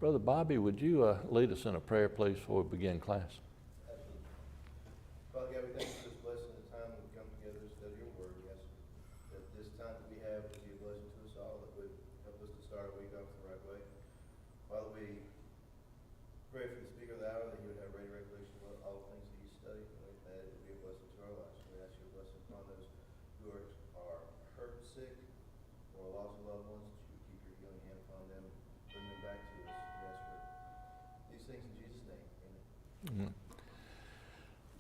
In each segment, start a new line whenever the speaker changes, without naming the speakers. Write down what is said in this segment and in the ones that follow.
Brother Bobby, would you lead us in a prayer, please, before we begin class?
Absolutely. Father God, we thank you for this blessing, the time that we come together to study your word. We ask that this time that we have would be a blessing to us all, that would help us to start our week off the right way. Father, we pray for the speaker of the hour, that he would have ready recollection of all the things that he studied, and that it would be a blessing to our lives. We ask your blessing upon those who are hurt, sick, or lost loved ones, that you would keep your healing hand upon them, bring them back to us. We ask for these things in Jesus' name.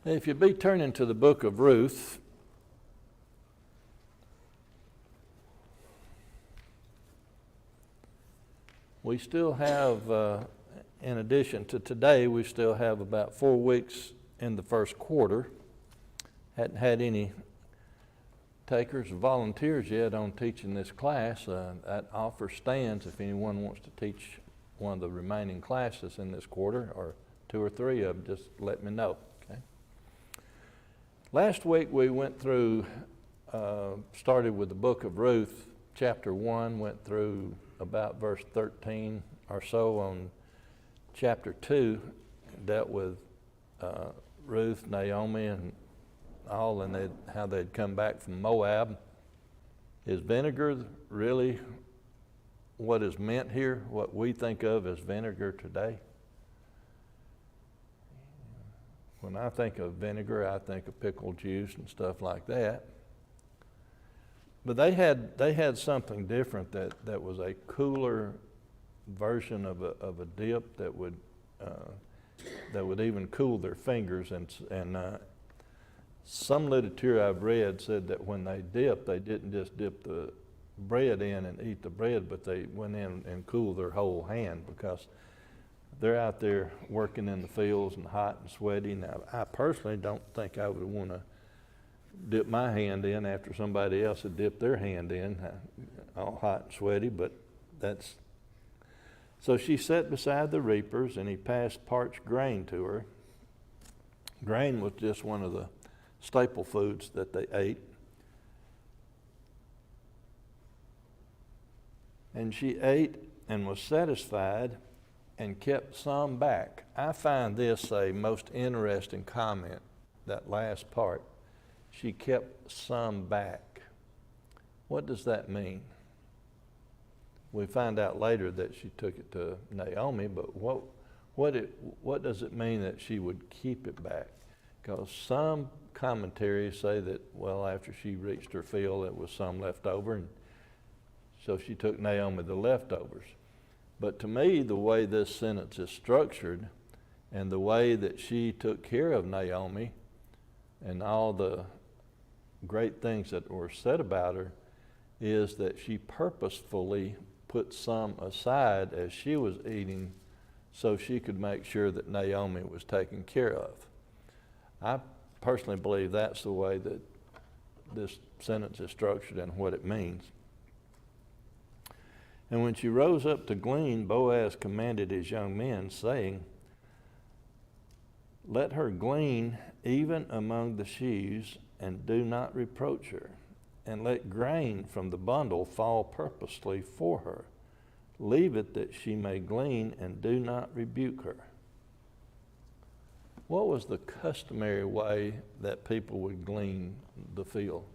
Amen.
If you'd be turning to the book of Ruth, we still have, in addition to today, we still have about 4 weeks in the first quarter. Hadn't had any takers or volunteers yet on teaching this class. That offer stands if anyone wants to teach one of the remaining classes in this quarter, or 2 or 3 of them, just let me know. Okay. Last week we went through, started with the book of Ruth, chapter 1, went through about verse 13 or so on chapter 2, dealt with Ruth, Naomi, and all, and how they'd come back from Moab. Is vinegar really what is meant here, what we think of as vinegar today? When I think of vinegar, I think of pickled juice and stuff like that. But they had something different that was a cooler version of a dip that would even cool their fingers, and some literature I've read said that when they dipped, they didn't just dip the bread in and eat the bread, but they went in and cooled their whole hand, because they're out there working in the fields and hot and sweaty. Now, I personally don't think I would want to dip my hand in after somebody else had dipped their hand in, all hot and sweaty, but that's... So she sat beside the reapers, and he passed parched grain to her. Grain was just one of the staple foods that they ate. And she ate and was satisfied and kept some back. I find this a most interesting comment, that last part. She kept some back. What does that mean? We find out later that she took it to Naomi, but what does it mean that she would keep it back? Because some commentaries say that, well, after she reached her fill, there was some left over, and so she took Naomi the leftovers. But to me, the way this sentence is structured, and the way that she took care of Naomi, and all the great things that were said about her, is that she purposefully put some aside as she was eating, so she could make sure that Naomi was taken care of. I personally believe that's the way that this sentence is structured and what it means. And when she rose up to glean, Boaz commanded his young men, saying, "Let her glean even among the sheaves, and do not reproach her, and let grain from the bundle fall purposely for her. Leave it that she may glean, and do not rebuke her." What was the customary way that people would glean the field?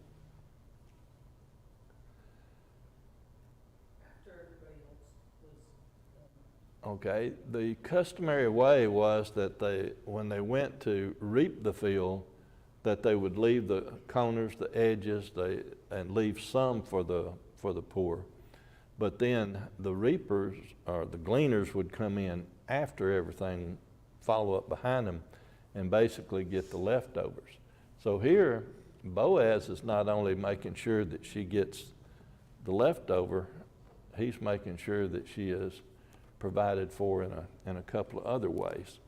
Okay, the customary way was that when they went to reap the field, that they would leave the corners, the edges, and leave some for the poor. But then the reapers, or the gleaners, would come in after everything, follow up behind them, and basically get the leftovers. So here, Boaz is not only making sure that she gets the leftover, he's making sure that she is provided for in a couple of other ways.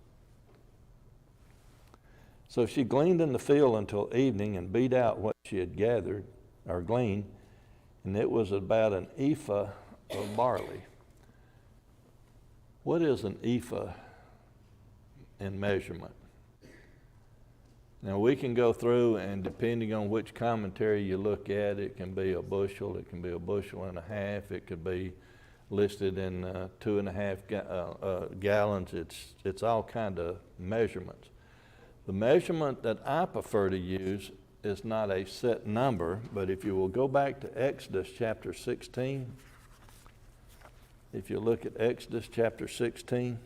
So she gleaned in the field until evening, and beat out what she had gathered or gleaned, and it was about an ephah of barley. What is an ephah in measurement? Now we can go through, and depending on which commentary you look at, it can be a bushel, it can be a bushel and a half, it could be listed in 2.5 gallons. It's all kind of measurements. The measurement that I prefer to use is not a set number, but if you will go back to Exodus chapter 16, if you look at Exodus chapter 16,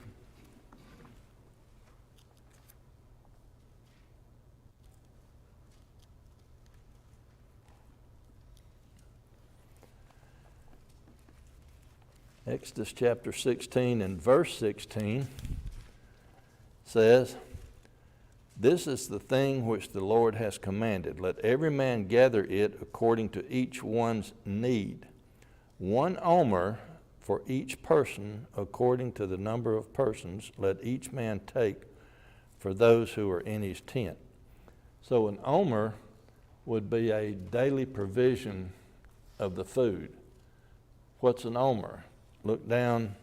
Exodus chapter 16 and verse 16 says, "This is the thing which the Lord has commanded. Let every man gather it according to each one's need. 1 omer for each person according to the number of persons. Let each man take for those who are in his tent." So an omer would be a daily provision of the food. What's an omer? Look down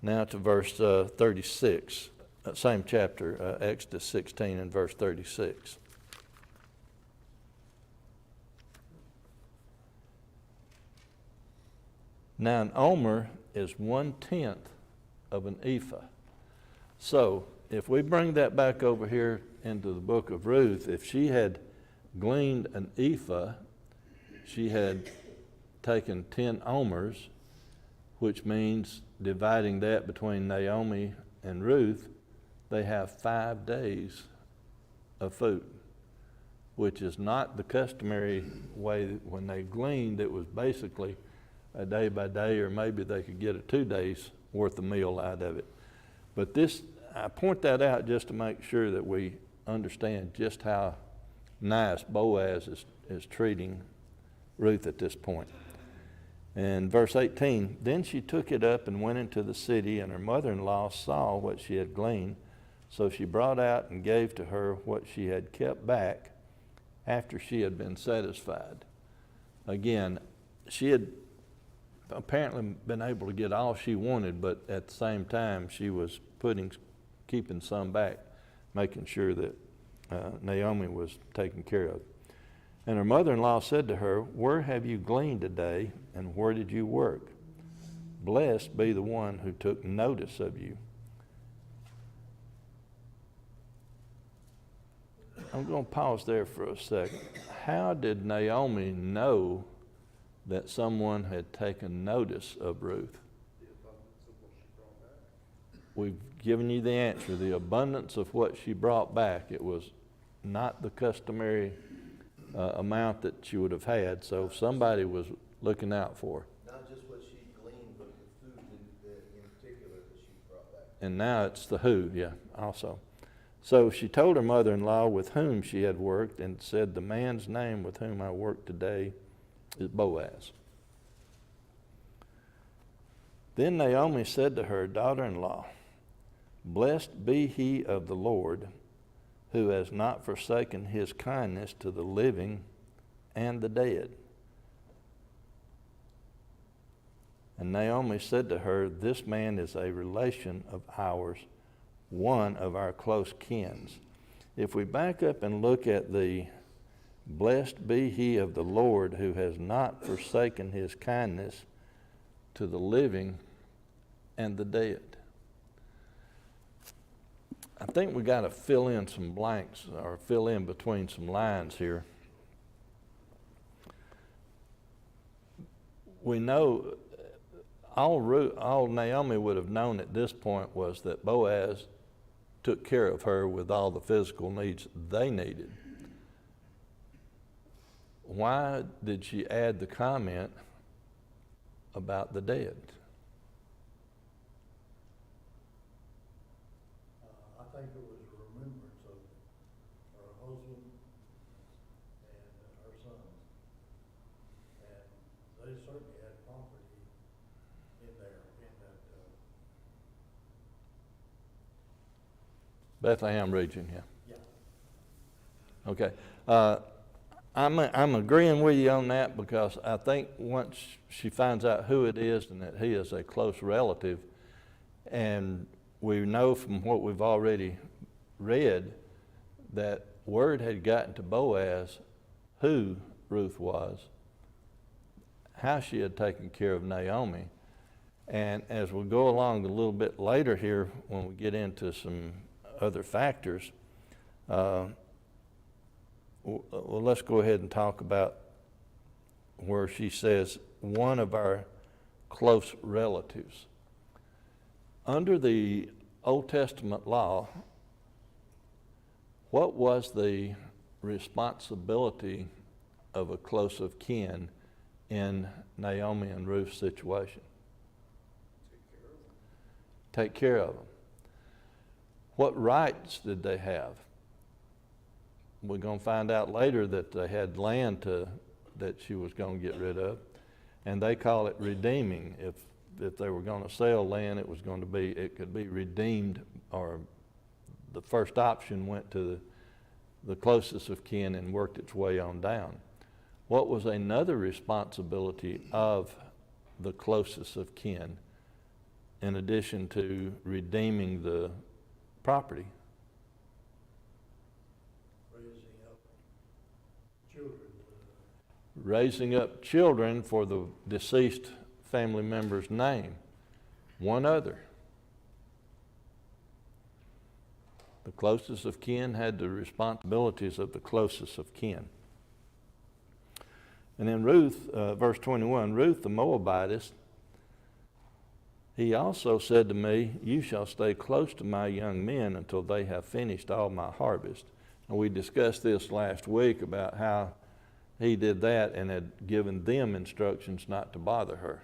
now to verse 36, same chapter, Exodus 16 and verse 36. Now an omer is 1/10 of an ephah. So if we bring that back over here into the book of Ruth, if she had gleaned an ephah, she had taken 10 omers, which means dividing that between Naomi and Ruth, they have 5 days of food, which is not the customary way. When they gleaned, it was basically a day by day, or maybe they could get a 2 days worth of meal out of it. But this, I point that out just to make sure that we understand just how nice Boaz is treating Ruth at this point. And verse 18, "Then she took it up and went into the city, and her mother-in-law saw what she had gleaned. So she brought out and gave to her what she had kept back after she had been satisfied." Again, she had apparently been able to get all she wanted, but at the same time she was keeping some back, making sure that Naomi was taken care of. And her mother-in-law said to her, "Where have you gleaned today, and where did you work? Blessed be the one who took notice of you." I'm going to pause there for a second. How did Naomi know that someone had taken notice of Ruth?
The abundance of what she brought back.
We've given you the answer, the abundance of what she brought back. It was not the customary amount that she would have had, so somebody was looking out for her.
Not just what she gleaned, but the food in particular that she brought back.
And now it's the who, yeah, also. So she told her mother-in-law with whom she had worked, and said, "The man's name with whom I work today is Boaz." Then Naomi said to her daughter-in-law, "Blessed be he of the Lord, who has not forsaken his kindness to the living and the dead." And Naomi said to her, "This man is a relation of ours, one of our close kins." If we back up and look at the "Blessed be he of the Lord, who has not forsaken his kindness to the living and the dead," I think we got to fill in some blanks, or fill in between some lines here. We know all Naomi would have known at this point was that Boaz took care of her with all the physical needs they needed. Why did she add the comment about the dead?
I think it was a remembrance of her husband and her sons. And they certainly had property in there, in that,
Bethlehem region, yeah.
yeah.
Okay. I'm agreeing with you on that, because I think once she finds out who it is and that he is a close relative, and we know from what we've already read that word had gotten to Boaz who Ruth was, how she had taken care of Naomi, And as we go along a little bit later here, when we get into some other factors, well, let's go ahead and talk about where she says one of our close relatives. Under the Old Testament law, what was the responsibility of a close of kin in Naomi and Ruth's situation? Take care of them. What rights did they have? We're going to find out later that they had land that she was going to get rid of, and they call it redeeming. If they were going to sell land, it could be redeemed, or the first option went to the closest of kin and worked its way on down. What was another responsibility of the closest of kin, in addition to redeeming the property? Raising up children for the deceased family member's name. One other. The closest of kin had the responsibilities of the closest of kin. And in Ruth, verse 21, Ruth the Moabitess, he also said to me, you shall stay close to my young men until they have finished all my harvest. And we discussed this last week about how he did that and had given them instructions not to bother her.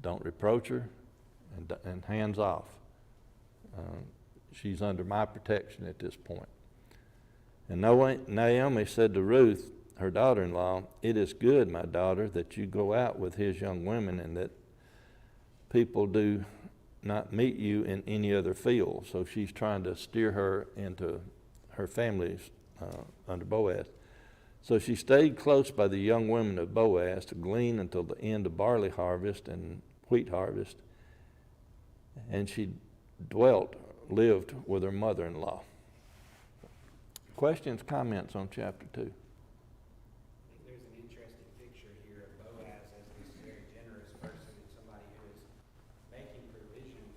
Don't reproach her, and hands off. She's under my protection at this point. And Naomi said to Ruth, her daughter-in-law, it is good, my daughter, that you go out with his young women, and that people do not meet you in any other field. So she's trying to steer her into her family's under Boaz. So she stayed close by the young women of Boaz to glean until the end of barley harvest and wheat harvest. And she lived with her mother-in-law. Questions, comments on chapter 2?
I think there's an interesting picture here of Boaz as this very generous person, and somebody who is making provision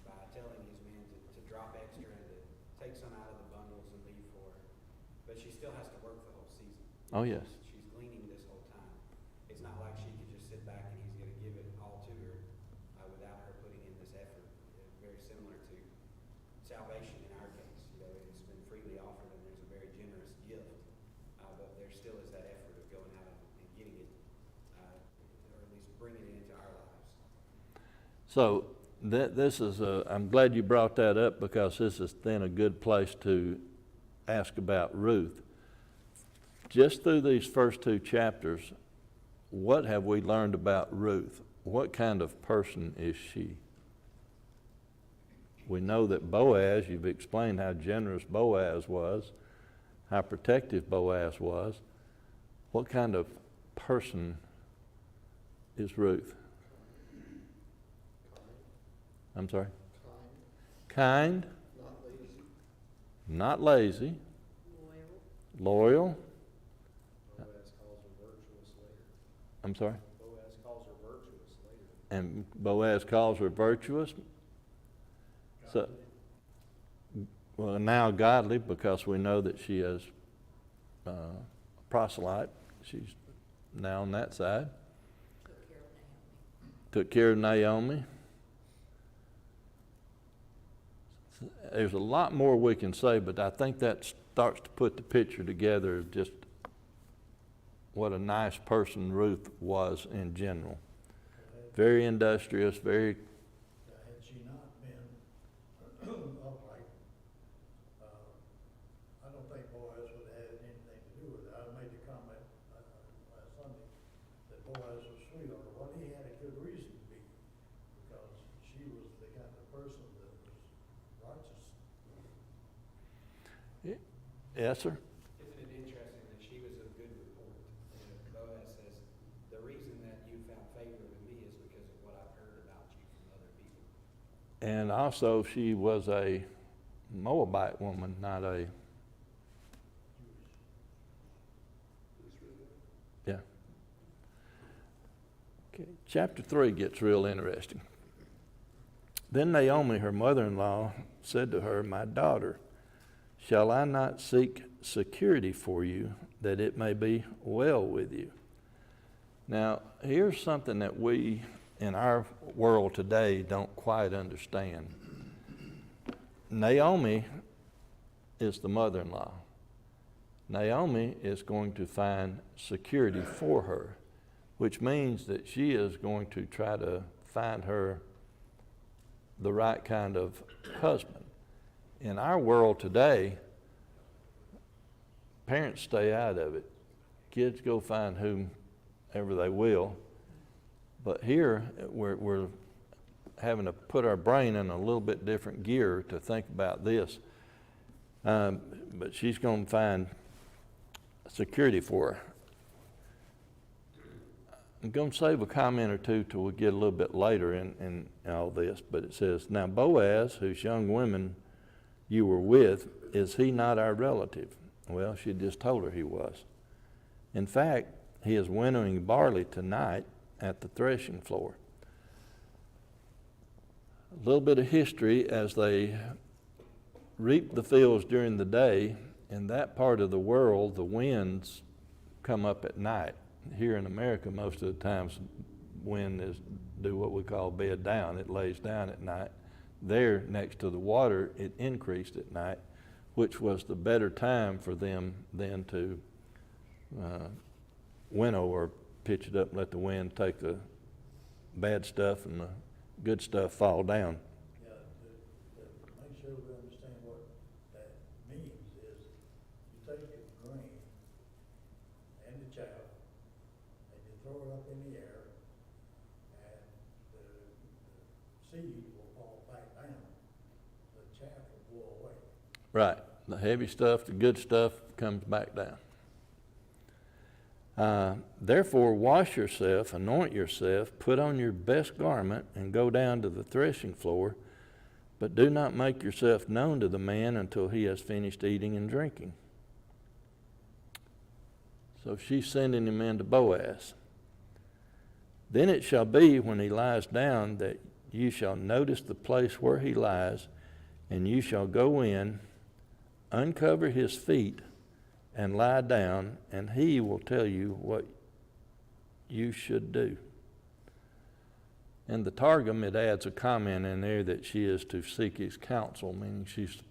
by telling his men to drop extra and to take some out of the bundles and leave for her. But she still has to work the whole season.
Oh, yes.
She's gleaning this whole time. It's not like she could just sit back and he's going to give it all to her without her putting in this effort. Very similar to salvation in our case. It's been freely offered and there's a very generous gift. But there still is that effort of going out and getting it, or at least bringing it into our lives.
So I'm glad you brought that up, because this is then a good place to ask about Ruth. Just through these first 2 chapters, what have we learned about Ruth? What kind of person is she? We know that Boaz, you've explained how generous Boaz was, how protective Boaz was. What kind of person is Ruth? I'm sorry? Kind. Not lazy. Loyal.
Boaz calls her virtuous later.
I'm sorry?
Boaz calls her virtuous later.
And Boaz calls her virtuous. So, well, now godly, because we know that she is a proselyte. She's now on that side. Took care of Naomi. There's a lot more we can say, but I think that starts to put the picture together of just what a nice person Ruth was in general. Very industrious, very...
Had she not been upright, I don't think Boaz would have had anything to do with it. I made the comment last Sunday that Boaz was sweet on her. Well, he had a good reason to be, because she was the kind of person that was righteous.
Yes, sir?
Isn't it interesting that she was of good report? Boaz says, the reason that you found favor with me is because of what I've heard about you from other people.
And also, she was a Moabite woman, not a... Yeah. Okay, Chapter 3 gets real interesting. Then Naomi, her mother-in-law, said to her, "My daughter, shall I not seek security for you, that it may be well with you?" Now, here's something that we, in our world today, don't quite understand. Naomi is the mother-in-law. Naomi is going to find security for her, which means that she is going to try to find her the right kind of husband. In our world today, parents stay out of it. Kids go find whomever they will. But here, we're having to put our brain in a little bit different gear to think about this. But she's going to find security for her. I'm going to save a comment or two till we get a little bit later in all this, but it says, "Now Boaz, whose young women you were with, is he not our relative?" Well, she just told her he was. "In fact, he is winnowing barley tonight at the threshing floor." A little bit of history: as they reap the fields during the day, in that part of the world, the winds come up at night. Here in America, most of the times, wind do what we call bed down. It lays down at night. There, next to the water, it increased at night, which was the better time for them then to winnow or pitch it up and let the wind take the bad stuff and the good stuff fall down.
Yeah, to make sure we understand what that means is, you take the grain and the chaff, and you throw it up in the air, and the seed will fall back down. The chaff will blow away.
Right. The heavy stuff, the good stuff comes back down. Therefore, wash yourself, anoint yourself, put on your best garment, and go down to the threshing floor. But do not make yourself known to the man until he has finished eating and drinking. So she's sending him in to Boaz. Then it shall be when he lies down that you shall notice the place where he lies, and you shall go in, uncover his feet, and lie down, and he will tell you what you should do. In the Targum, it adds a comment in there that she is to seek his counsel, meaning she's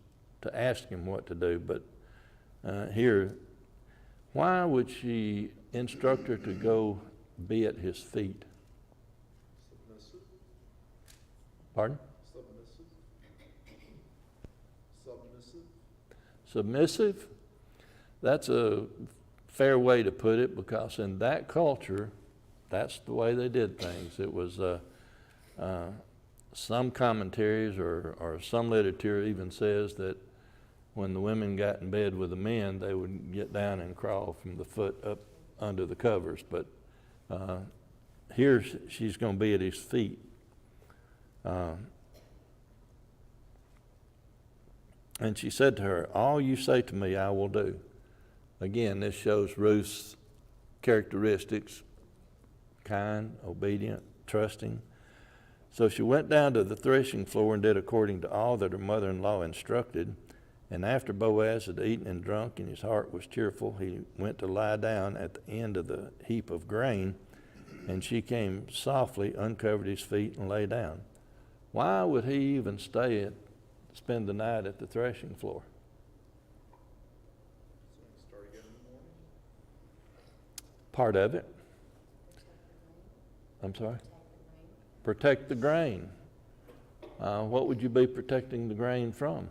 to ask him what to do. But here, why would she instruct her to go be at his feet?
Submissive.
Pardon?
Submissive. Submissive.
Submissive? That's a fair way to put it, because in that culture, that's the way they did things. It was some commentaries or some literature even says that when the women got in bed with the men, they would get down and crawl from the foot up under the covers. But here she's going to be at his feet. And she said to her, "All you say to me, I will do." Again, this shows Ruth's characteristics: kind, obedient, trusting. So she went down to the threshing floor and did according to all that her mother-in-law instructed. And after Boaz had eaten and drunk and his heart was cheerful, he went to lie down at the end of the heap of grain. And she came softly, uncovered his feet, and lay down. Why would he even spend the night at the threshing floor?
So we start again in the morning.
Part of it. I'm sorry? Protect the grain. What would you be protecting the grain from?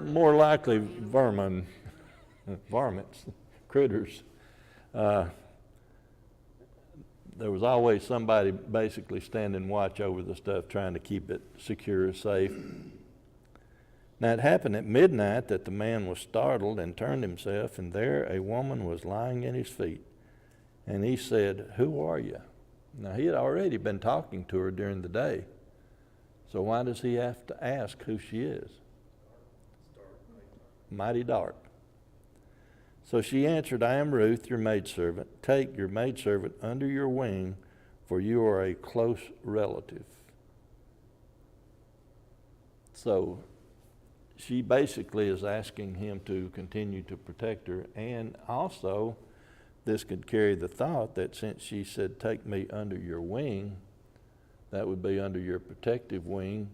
More likely vermin, varmints, critters. There was always somebody basically standing watch over the stuff, trying to keep it secure, safe. Now it happened at midnight that the man was startled and turned himself, and there a woman was lying at his feet. And he said, "Who are you?" Now he had already been talking to her during the day. So why does he have to ask who she is?
Start nighttime.
Mighty dark. So she answered, I am Ruth, your maidservant. Take your maidservant under your wing, for you are a close relative. So she basically is asking him to continue to protect her, and also this could carry the thought that since she said, take me under your wing, that would be under your protective wing,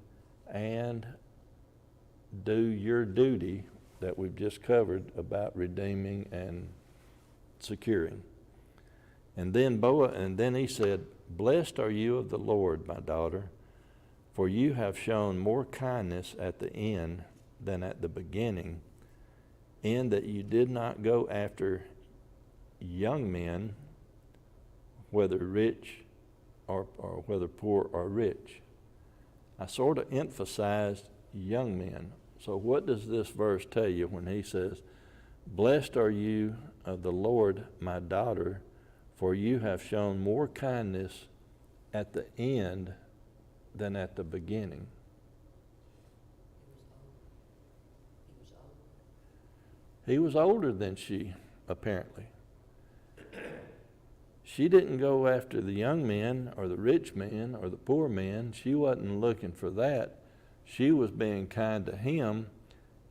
and do your duty that we've just covered about redeeming and securing. And then he said, blessed are you of the Lord, my daughter, for you have shown more kindness at the end than at the beginning, in that you did not go after young men, whether rich or whether poor or rich. I sort of emphasized young men. So what does this verse tell you when he says, blessed are you of the Lord, my daughter, for you have shown more kindness at the end than at the beginning? He was older than she, apparently. She didn't go after the young men or the rich men or the poor men. She wasn't looking for that. She was being kind to him,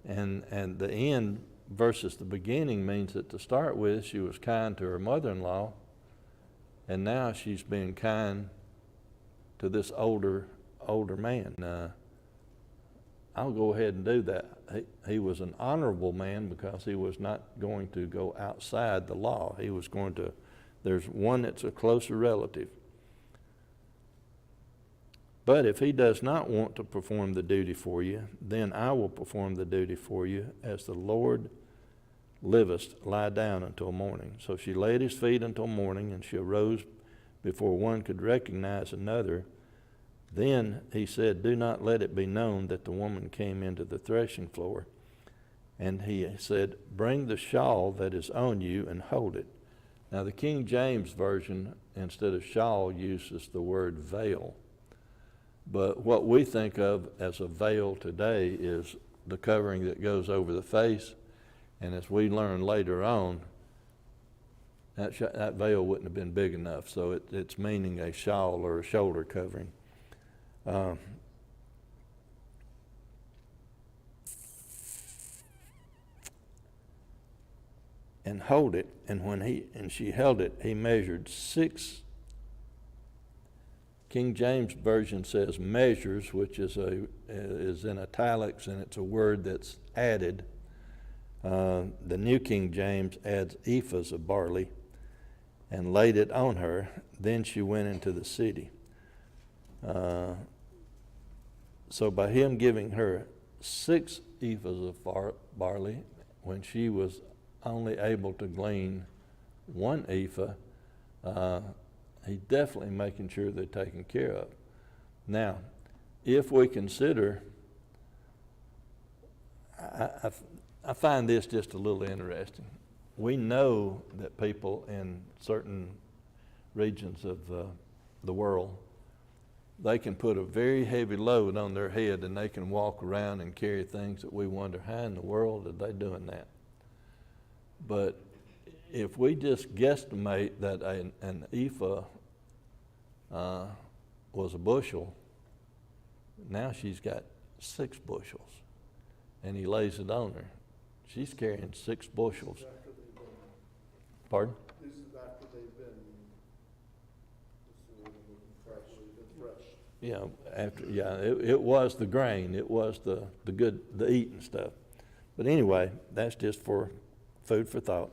and the end versus the beginning means that to start with, she was kind to her mother-in-law, and now she's being kind to this older man. I'll go ahead and do that. He was an honorable man because he was not going to go outside the law. He was going to, there's one that's a closer relative. But if he does not want to perform the duty for you, then I will perform the duty for you. As the Lord livest, lie down until morning. So she lay at his feet until morning, and she arose before one could recognize another. Then he said, do not let it be known that the woman came into the threshing floor. And he said, bring the shawl that is on you and hold it. Now the King James Version, instead of shawl, uses the word veil. But what we think of as a veil today is the covering that goes over the face. And as we learn later on, that veil wouldn't have been big enough. So it's meaning a shawl or a shoulder covering. And hold it, and she held it, he measured 6. King James Version says measures, which is in italics, and it's a word that's added. The New King James adds ephahs of barley, and laid it on her. Then she went into the city. So by him giving her 6 ephahs of barley, when she was only able to glean 1 ephah, he's definitely making sure they're taken care of. Now, if we consider, I find this just a little interesting. We know that people in certain regions of the world, they can put a very heavy load on their head, and they can walk around and carry things that we wonder, how in the world are they doing that? But if we just guesstimate that an ephah was a bushel, now she's got 6 bushels, and he lays it on her. She's carrying 6 bushels.
After they've been,
Pardon?
this is after they've been, threshed.
It was the grain. It was the good, the eating stuff. But anyway, that's just for food for thought.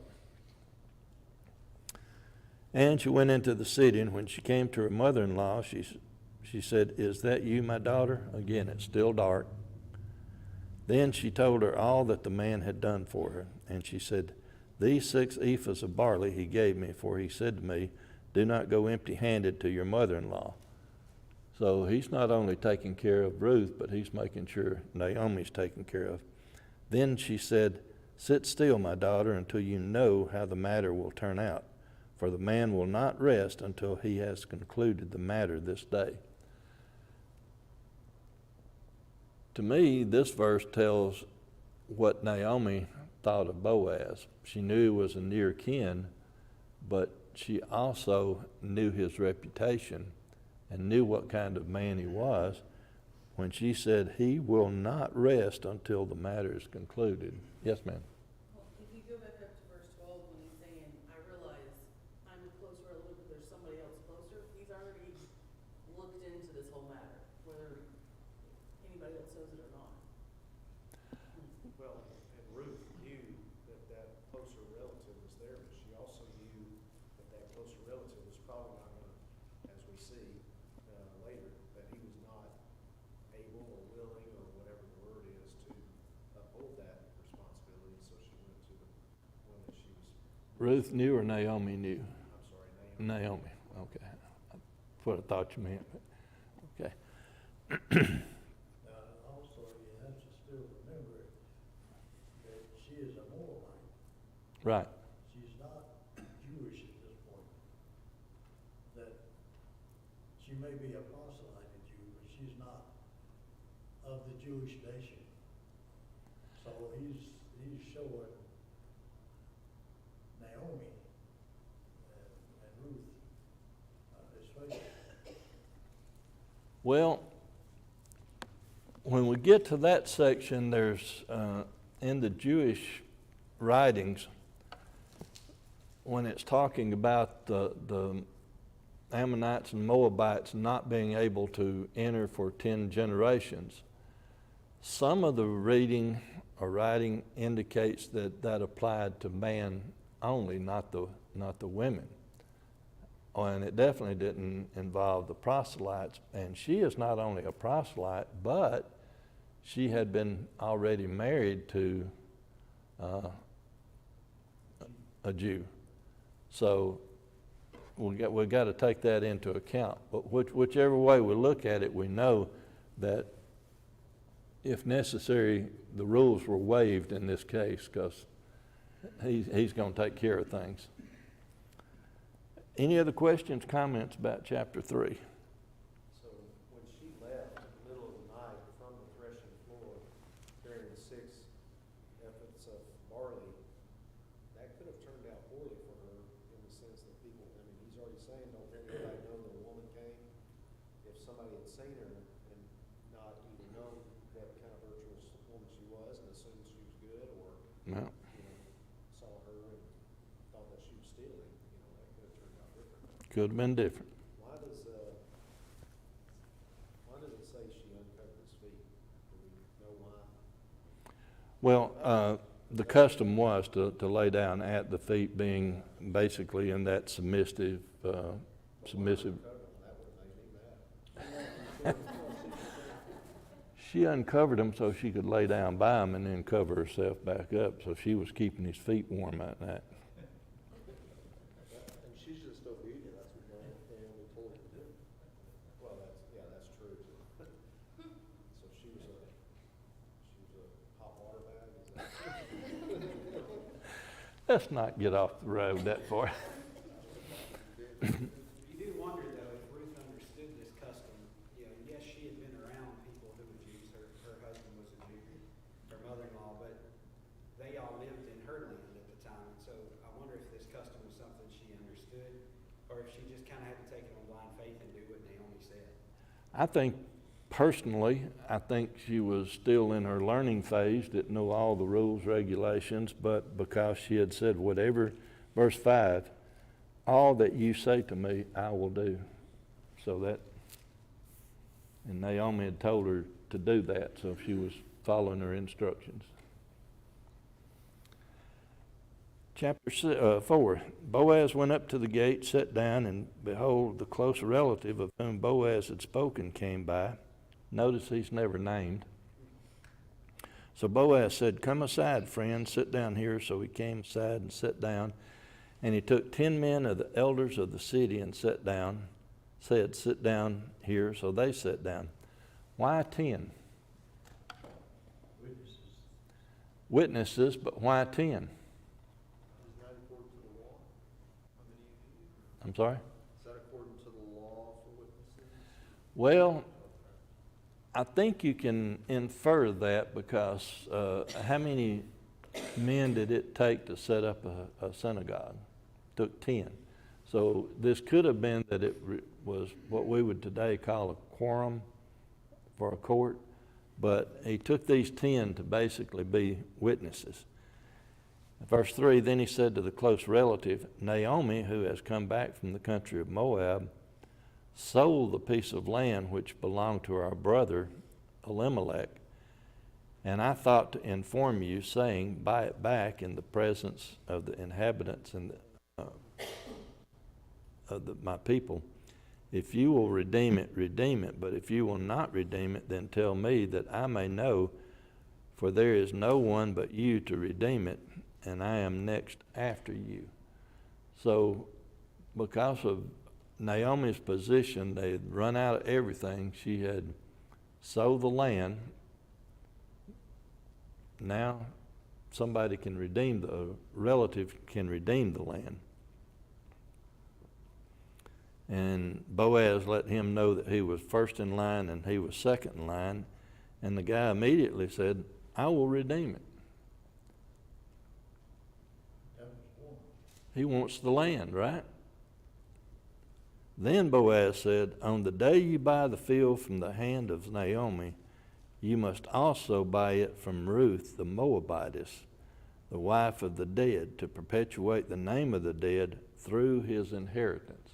And she went into the city, and when she came to her mother-in-law, she said, is that you, my daughter? Again, it's still dark. Then she told her all that the man had done for her. And she said, these 6 ephahs of barley he gave me, for he said to me, do not go empty-handed to your mother-in-law. So he's not only taking care of Ruth, but he's making sure Naomi's taken care of. Then she said, sit still, my daughter, until you know how the matter will turn out. For the man will not rest until he has concluded the matter this day. To me, this verse tells what Naomi thought of Boaz. She knew he was a near kin, but she also knew his reputation and knew what kind of man he was when she said, "He will not rest until the matter is concluded." Yes, ma'am.
Well, if you go back up to verse 12, when he's saying, I realize I'm a close relative, but there's somebody else closer, he's already looked into this whole matter, whether anybody else knows it or not.
Well, and Ruth knew that that closer relative was there, but she also knew that that closer relative was probably not gonna, as we see, later, that he was not able or willing or whatever the word is to uphold that responsibility, so she went to the one that she was,
Ruth knew or Naomi knew?
I'm sorry, Naomi.
Naomi, okay. That's what I thought you meant, but, okay.
Also, you have to still remember that she is a Moabite.
Right.
She's not Jewish at this point. That she may be a proselyted Jew, but she's not of the Jewish nation. So he's showing Naomi and Ruth his faith.
Well, when we get to that section, there's, in the Jewish writings, when it's talking about the Ammonites and Moabites not being able to enter for 10 generations, some of the reading or writing indicates that that applied to man only, not the women. Oh, and it definitely didn't involve the proselytes. And she is not only a proselyte, but she had been already married to a Jew. So we got to take that into account. But whichever way we look at it, we know that if necessary, the rules were waived in this case because he's going to take care of things. Any other questions, comments about chapter 3?
So when she left in the middle of the night from the threshing floor, carrying the 6 ephahs of barley, that could have turned out poorly for her in the sense that people, I mean, he's already saying, don't anybody know that a woman came. If somebody had seen her and not either known what kind of virtuous woman she was and assumed she was good, or,
No.
saw her and thought that she was stealing, that could have turned out different.
Could have been different.
Why does it say she uncovered his feet? Do we know why?
Well, the custom was to lay down at the feet, being basically in that submissive.
That would have made me mad.
She uncovered them so she could lay down by him and then cover herself back up. So she was keeping his feet warm at night.
And she's just obedient, that's what Naomi told her to do. Well, that's true. So she was a hot water bag, is that?
Let's not get off the road that far.
You do wonder, though, if Ruth understood this custom. Yes, she had been around people who were Jews. Her husband was a Jew, her mother-in-law, but they all lived in her land at the time. And so I wonder if this custom was something she understood, or if she just kind of had to take it on blind faith and do what Naomi said.
I think, personally, she was still in her learning phase, didn't know all the rules, regulations, but because she had said whatever, verse 5, all that you say to me, I will do. And Naomi had told her to do that, so she was following her instructions. Chapter 4, Boaz went up to the gate, sat down, and behold, the close relative of whom Boaz had spoken came by. Notice he's never named. So Boaz said, come aside, friend, sit down here. So he came aside and sat down. And he took 10 men of the elders of the city and sat down, said, sit down here. So they sat down. Why 10?
Witnesses.
Witnesses, but why 10?
Is that according to the law? How many you need?
I'm sorry?
Is that according to the law for witnesses?
Well, I think you can infer that because how many men did it take to set up a synagogue? Took 10. So this could have been that it was what we would today call a quorum for a court, but he took these 10 to basically be witnesses. Verse 3, then he said to the close relative, Naomi, who has come back from the country of Moab, sold the piece of land which belonged to our brother Elimelech, and I thought to inform you, saying, buy it back in the presence of the inhabitants and my people. If you will redeem it, redeem it. But if you will not redeem it, then tell me, that I may know, for there is no one but you to redeem it, and I am next after you. So because of Naomi's position, they had run out of everything. She had sold the land. Now somebody can redeem, a relative can redeem the land. And Boaz let him know that he was first in line and he was second in line. And the guy immediately said, I will redeem it.
That was one.
He wants the land, right? Then Boaz said, on the day you buy the field from the hand of Naomi, you must also buy it from Ruth the Moabitess, the wife of the dead, to perpetuate the name of the dead through his inheritance.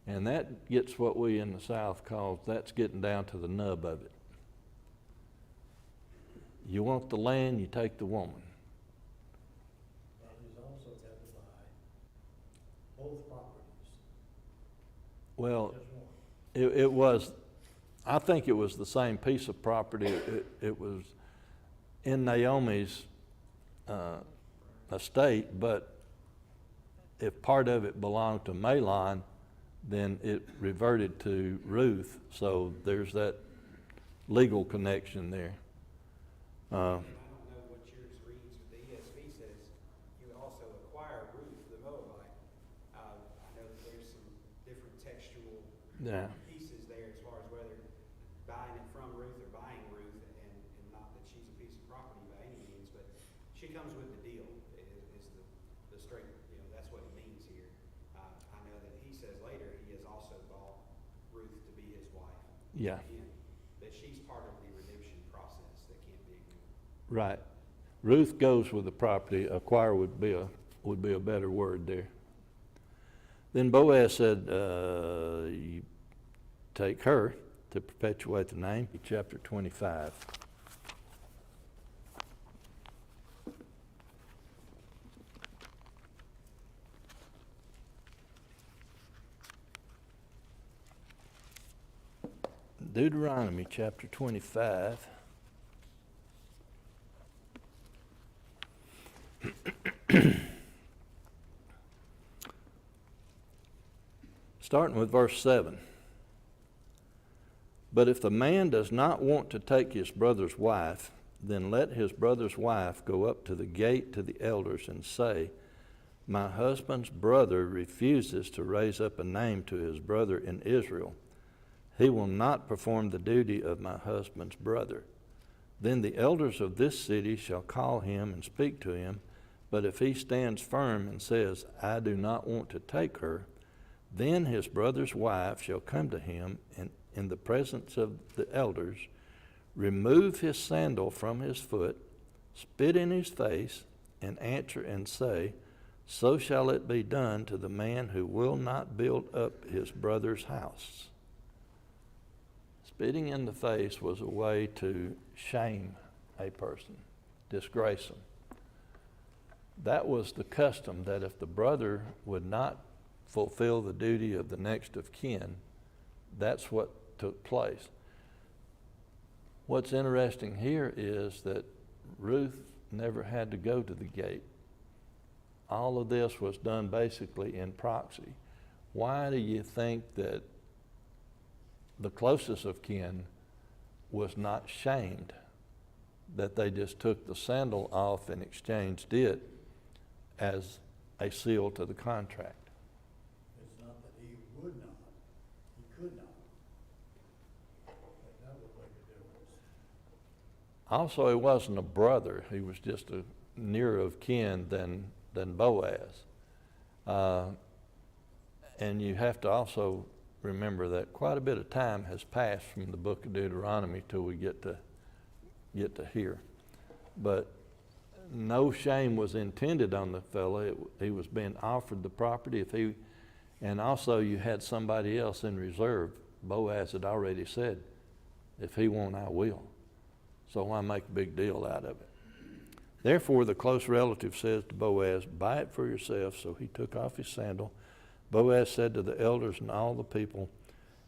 And that gets what we in the South call, that's getting down to the nub of it. You want the land, you take the woman.
But he's also got to buy both properties,
Well,
just one.
it was, I think it was the same piece of property. It was in Naomi's estate, but if part of it belonged to Mahlon, then it reverted to Ruth. So there's that legal connection there.
I don't know what yours reads, but the ESV says you also acquire Ruth the Moabite. I know that there's some different textual
Yeah.
pieces there as far as whether buying it from Ruth or buying Ruth, and not that she's a piece of property by any means, but she comes with the deal is the straight, that's what it means here. I know that he says later he has also bought Ruth to be his wife.
Yeah.
Again, that she's part of the redemption process that can't be ignored.
Right. Ruth goes with the property. Acquire would be a better word there. Then Boaz said, you take her to perpetuate the name. Chapter 25. Deuteronomy chapter 25. Starting with verse 7. But if the man does not want to take his brother's wife, then let his brother's wife go up to the gate to the elders and say, my husband's brother refuses to raise up a name to his brother in Israel. He will not perform the duty of my husband's brother. Then the elders of this city shall call him and speak to him. But if he stands firm and says, I do not want to take her, then his brother's wife shall come to him, and in the presence of the elders, remove his sandal from his foot, spit in his face, and answer and say, so shall it be done to the man who will not build up his brother's house. Spitting in the face was a way to shame a person, disgrace them. That was the custom, that if the brother would not fulfill the duty of the next of kin, that's what took place. What's interesting here is that Ruth never had to go to the gate. All of this was done basically in proxy. Why do you think that the closest of kin was not shamed, that they just took the sandal off and exchanged it as a seal to the contract?
It's not that he would not, he could not. That would make a difference.
Also, he wasn't a brother. He was just nearer of kin than Boaz. And you have to also remember that quite a bit of time has passed from the book of Deuteronomy till we get to here. But no shame was intended on the fellow. He was being offered the property. And also you had somebody else in reserve. Boaz had already said, if he won't, I will. So why make a big deal out of it? Therefore, the close relative says to Boaz, buy it for yourself. So he took off his sandal. Boaz said to the elders and all the people,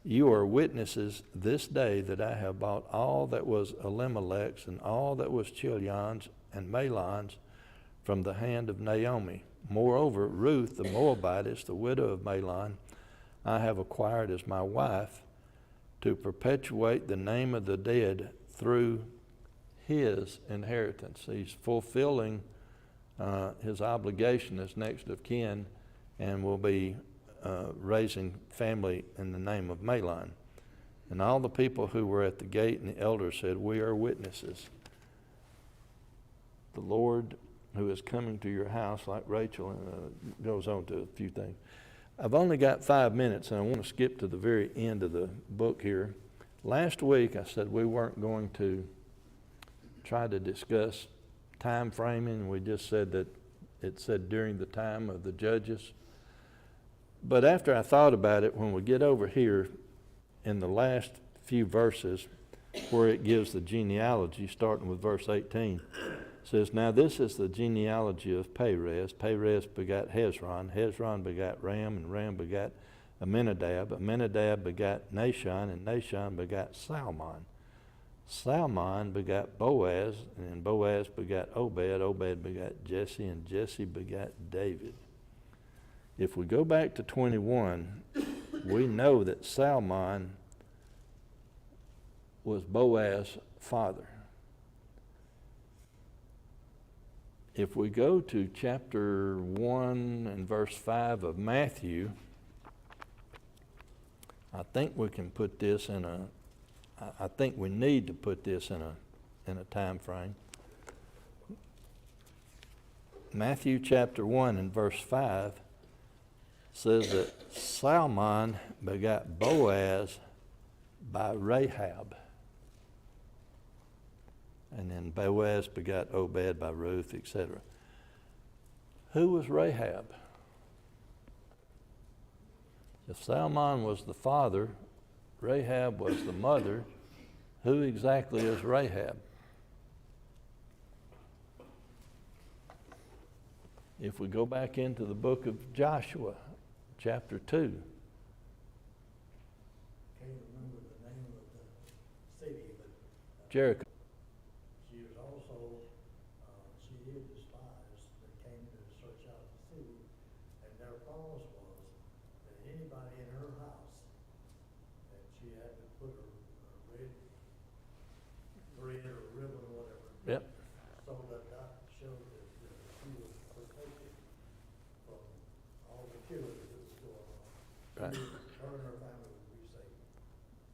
you are witnesses this day that I have bought all that was Elimelech's and all that was Chilion's and Mahlon's from the hand of Naomi. Moreover, Ruth the Moabitess, the widow of Mahlon, I have acquired as my wife to perpetuate the name of the dead through his inheritance. He's fulfilling his obligation as next of kin and will be raising family in the name of Mahlon. And all the people who were at the gate and the elders said, we are witnesses. The Lord who is coming to your house, like Rachel, goes on to a few things. I've only got 5 minutes, and I want to skip to the very end of the book here. Last week I said we weren't going to try to discuss time framing. We just said that it said during the time of the judges. But after I thought about it, when we get over here in the last few verses where it gives the genealogy, starting with verse 18, says, now this is the genealogy of Perez. Perez begat Hezron. Hezron begat Ram, and Ram begat Amminadab. Amminadab begat Nahshon, and Nahshon begat Salmon. Salmon begat Boaz, and Boaz begat Obed. Obed begat Jesse, and Jesse begat David. If we go back to 21, we know that Salmon was Boaz's father. If we go to chapter 1 and verse 5 of Matthew, I think we can put this in I think we need to put this in a time frame. Matthew chapter 1 and verse 5 says that Salmon begat Boaz by Rahab. And then Boaz begat Obed by Ruth, etc. Who was Rahab? If Salmon was the father, Rahab was the mother, who exactly is Rahab? If we go back into the book of Joshua, chapter 2.
Can't remember the name of the city, but
Jericho.
she was also, she hid the spies that came to search out the city, and their promise was that anybody in her house, that she had to put a red thread or ribbon or whatever.
Yep.
So that showed that she was protected from all the killing that was going on.
Right.
Her and her family would be safe.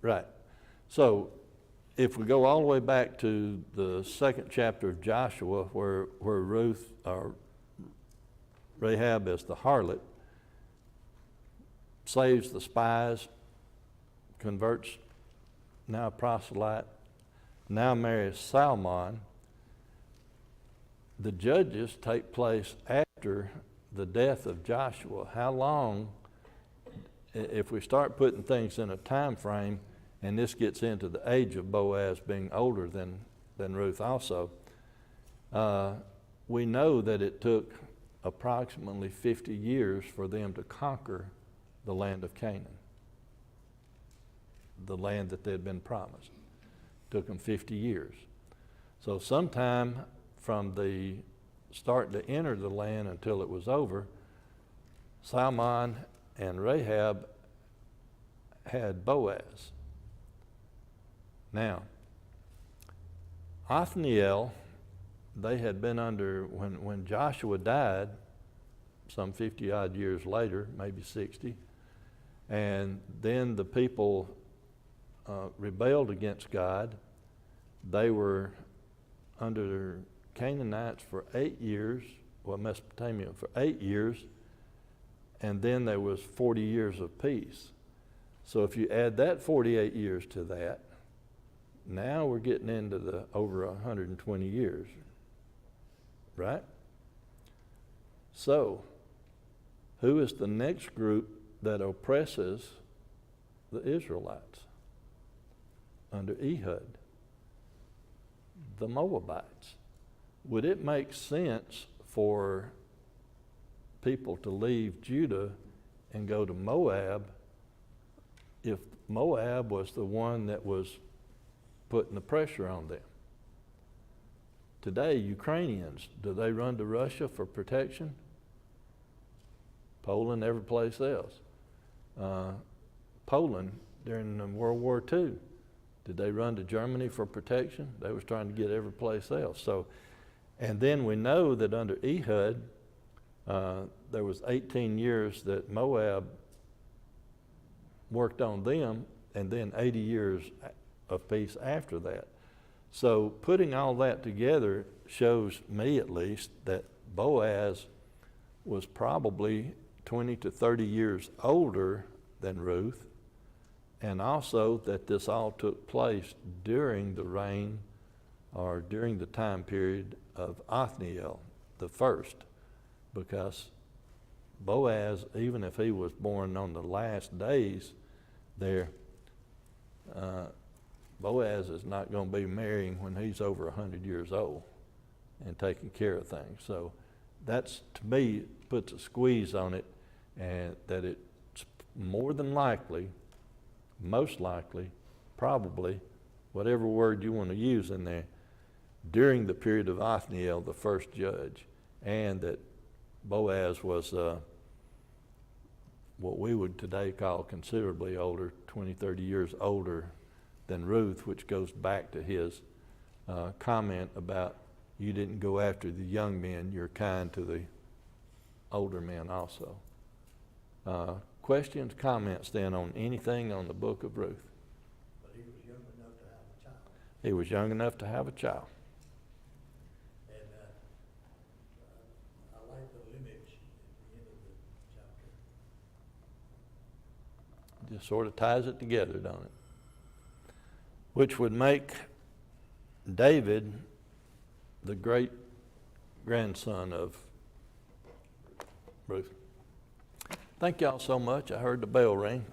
Right. So if we go all the way back to the second chapter of Joshua where Ruth, or Rahab as the harlot, saves the spies, converts now a proselyte, now marries Salmon. The judges take place after the death of Joshua. How long, if we start putting things in a time frame, and this gets into the age of Boaz being older than Ruth also, we know that it took approximately 50 years for them to conquer the land of Canaan, the land that they had been promised. Took them 50 years. So sometime from the start to enter the land until it was over, Salmon and Rahab had Boaz. Now, Othniel, they had been under, when Joshua died, some 50 odd years later, maybe 60, and then the people rebelled against God. They were under Canaanites for 8 years, well, Mesopotamia for 8 years, and then there was 40 years of peace. So if you add that 48 years to that, now we're getting into the over 120 years, right? So, who is the next group that oppresses the Israelites under Ehud? The Moabites. Would it make sense for people to leave Judah and go to Moab if Moab was the one that was putting the pressure on them? Today, Ukrainians, do they run to Russia for protection? Poland, every place else. Poland, during World War II, did they run to Germany for protection? They was trying to get every place else. So, and then we know that under Ehud, there was 18 years that Moab worked on them, and then 80 years of peace after that. So putting all that together shows me at least that Boaz was probably 20 to 30 years older than Ruth, and also that this all took place during the reign or during the time period of Othniel the first, because Boaz, even if he was born on the last days there, Boaz is not going to be marrying when he's over 100 years old and taking care of things. So that's, to me, puts a squeeze on it, and that it's more than likely, most likely, probably, whatever word you want to use in there, during the period of Othniel, the first judge, and that Boaz was what we would today call considerably older, 20, 30 years older than Ruth, which goes back to his comment about you didn't go after the young men, you're kind to the older men also. Questions, comments then on anything on the book of Ruth?
But he was young enough to have a child.
He was young enough to have a child.
And I like the lineage at the end of the chapter.
Just sort of ties it together, don't it? Which would make David the great grandson of Ruth. Thank y'all so much. I heard the bell ring.